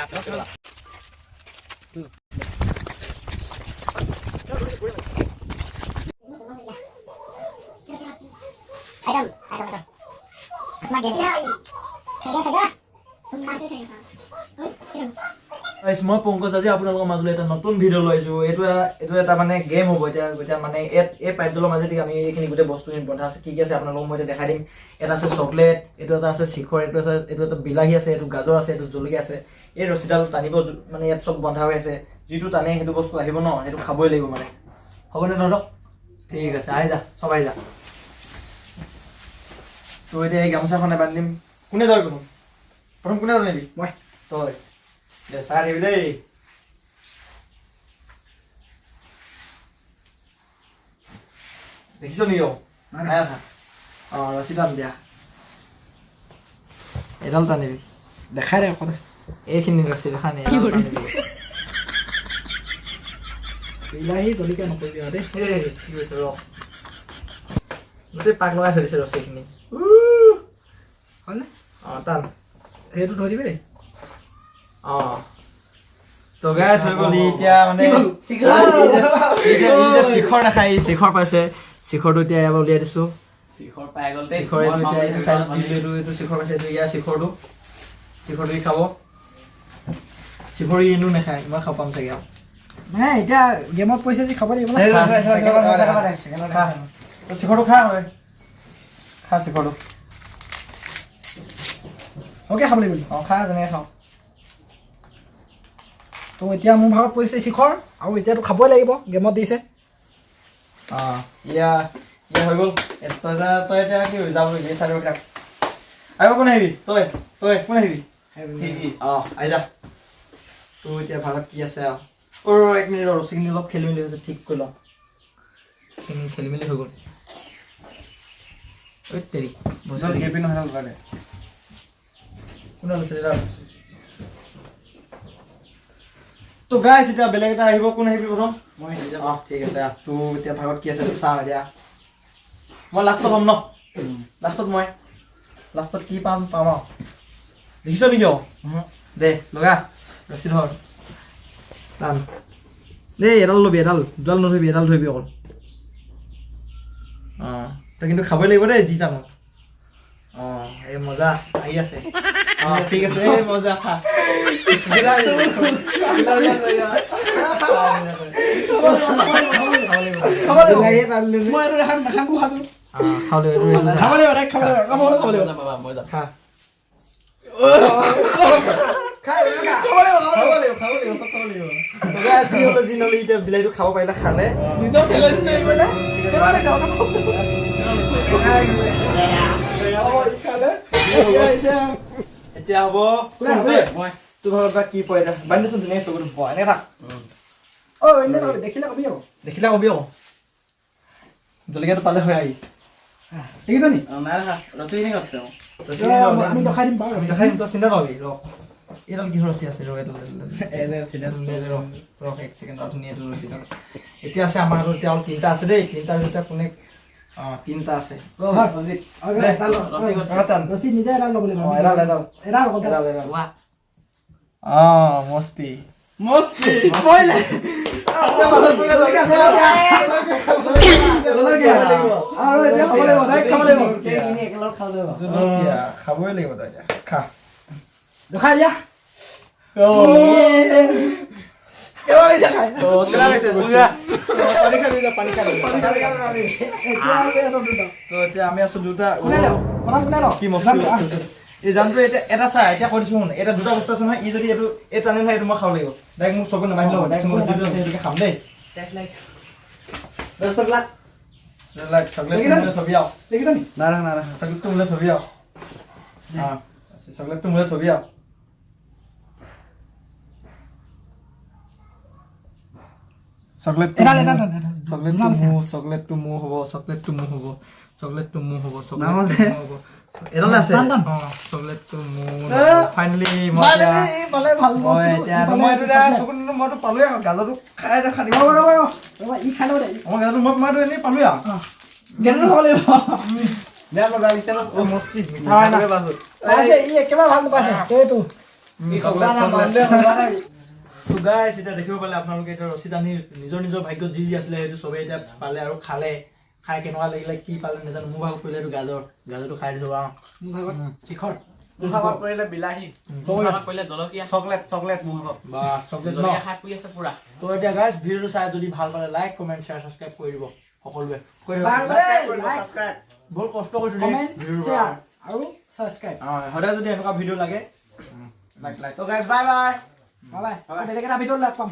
মই পংকজ আজি আপোনালোকৰ মাজলৈ এটা নতুন ভিডিঅ' লৈ আহিছোঁ। এইটো এটা মানে গেম হ'ব। এতিয়া মানে এই পাইপডালৰ মাজেদি আমি এইখিনি গোটেই বস্তুখিনি বন্ধা আছে। কি কি আছে আপোনালোকক মই এতিয়া দেখাই দিম। এটা আছে চকলেট, এইটো এটা আছে শিখৰ, এইটো এটা বিলাহী আছে, এইটো গাজৰ আছে, এইটো জলকীয়া আছে। এই ৰছীডাল টানিব মানে ইয়াত চব বন্ধা হৈ আছে। যিটো টানে সেইটো বস্তু আহিব ন, সেইটো খাবই লাগিব মানে। হ'বনে তহঁতক? ঠিক আছে, আহি যা, চব আহি যা। তো এতিয়া এই গামোচাখনে বান্ধি দিম। কোনে যাবি প্ৰথম কোনে জানিবি? মই। তই দে চাই আহিবি দেই। দেখিছ নেকি? নাই দেখা। অঁ ৰছী টান দিয়া, এডাল টানিবি। দেখাই দে অকণ এইখিনি ৰছী দেখা নাই। বিলাহী জলকীয়া নকৰিবি আৰু দেই। কি কৈছে ৰ, গোটেই পাক লগাই থৈ দিছে ৰছীখিনি। হয়নে? অঁ টান, সেইটো থৈ দিবি দেই। অঁ তো গাইছ হৈ গ'ল। এতিয়া মানে শিখৰ নাখায়, শিখৰ পাইছে। শিখৰটো এতিয়া ইয়াৰ পৰা উলিয়াই দিছোঁ। শিখৰ পাই গ'ল। শিখৰ এইটো এতিয়া এইটো চাইডত দিলোঁ। এইটো শিখৰ পাইছে, এইটো ইয়াৰ শিখৰটো ই খাব। শিখৰ ইনো নাখায়, মই খাব পাম চাগে আৰু। মানে এতিয়া গেমত পইচা যি খাব লাগিব না। শিখৰটো খা, খা শিখৰটো। অ'কে খাব লাগিব। অঁ খা, যেনেকৈ খাওঁ। তো এতিয়া মোৰ ভাগত পৰিছে শিখৰ, আৰু এতিয়াতো খাবই লাগিব, গেমত দিছে। অঁ ইয়া হৈ গ'ল। তই এতিয়া কি যাব এই চাৰিওবিলাক আহিব। কোন আহিবি? তই কোন আহিবি? অঁ আহি যা। তোৰ এতিয়া ভাগত কি আছে আৰু? এক মিনিট, ৰছীখিনি অলপ খেলি মেলি হৈছে, ঠিক কৰি লওঁ। এইখিনি খেলি মেলি হৈ গ'ল। তেৰি কোনে লৈছে দাদা? তো গাইছ এতিয়া বেলেগ এটা আহিব। কোন আহিবি প্ৰথম? মই অঁ ঠিক আছে। তোৰ এতিয়া ভাগত কি আছে চাওঁ এতিয়া। মই লাষ্টত ল'ম ন? লাষ্টত কি পাম আৰু। দেখিছ নেকি? দে লগা ৰছী ধৰ, টান দেই। এডাল ল'বি, দুডাল নধৰিবি, এডাল ধৰিবি অকল। অঁ তই কিন্তু খাবই লাগিব দেই যি টানো। অঁ এই মজা আহি আছে। অঁ ঠিক আছে, এই মজা খা। বিলাহীটো খাব পাৰিলে খালে। এতিয়া হ'ব তোৰ ভাগত বা কি পৰে। এতিয়া বান্ধি দিছোন ধুনীয়াকৈ চকুটো পোৱা এনেকৈ থাক। দেখিলে কবি আকৌ। দেখিলে কবি আকৌ। জলকীয়াটো পালে হয় আহি। দেখিছ নি? নাই দেখা, ৰছীখিনি আছে। আমি দেখাই দিম বাৰু। দেখাই দিম, তই চিন্তা নকৰিবি। ৰ এইডাল কিহৰ ৰছী আছে? এক ছেকেণ্ড ধুনীয়াটো ৰছীডাল। এতিয়া আছে আমাৰ হাতত এতিয়া তিনিটা আছে দেই। তিনিটাৰ ভিতৰত কোনে? অঁ তিনিটা আছে। ৰছী নিজে এডাল ল'ব লাগিব। অঁ মস্তি খাবই লাগিব। তই এতিয়া খা, দেখাই দিয়া। এতিয়া আমি আছো দুটা। কি কি মস্তি এই জানটো এতিয়া এটা চাই এতিয়া কৈ দিছো শুন। এটা দুটা বস্তু আছে নহয়। ই যদি এইটো টানে নহয়, এইটো মই খাব লাগিব। ডাইৰেক্ট মোক চকু নামাৰি ল'ব। ডাইৰেক্ট মোৰ যিটো আছে সেইটোকে খাম দেই। দেখিছ নি? চকলেটটো মোলৈ থবি আৰু। চকলেটটো মোলৈ থবি আৰু। চকলেটটো মোৰ হ'ব। এডাল আছে। চকলেটটো মোৰ। ফাইনেলি মইতো পালোৱে আৰু। গাজৰটো খাই খানি ই খাই লওঁ দে। মই গাজৰটো মইতো এনেই পালোৱে আৰু। গেটটো খাব লাগিব। বেয়া লগা লাগিছে ন? মস্তি মিঠা ই একেবাৰে ভাল নাপাইছে। এইটো তো গাইছ এতিয়া দেখিব পালে আপোনালোকে এতিয়া ৰছী টানি নিজৰ নিজৰ ভাগ্যত যি আছিলে সেইটো চবেই এতিয়া পালে আৰু খালে খাই কেনেকুৱা লাগিলে কি পালে নাজানো মোৰ ভাগত পৰিলে এইটো গাজৰটো খাই দিলো আৰু মোৰ ভাগত শিখৰ মোৰ ভাগত পৰিলে বিলাহী মোৰ ভাগত পৰিলে জলকীয়া চকলেট মোৰ ভাগত বা চকলেট ন জলকীয়া খাই পৰি আছে পুৰা তো এতিয়া গাইছ ভিডিঅ'টো চাই যদি ভাল পালে লাইক কমেণ্ট শ্বেয়াৰ ছাবস্ক্ৰাইব কৰি দিব সকলোৱে সাবস্ক্ৰাইব বহুত কষ্ট কৰিছো দেই কমেণ্ট ভিডিঅ'ৰ শ্বেয়াৰ আৰু ছাবস্ক্ৰাইব সদায় যদি এনেকুৱা ভিডিঅ' লাগে লাইক তো guys bye bye bye bye বেলেগ এটা ভিডিঅ'ত লগ পাম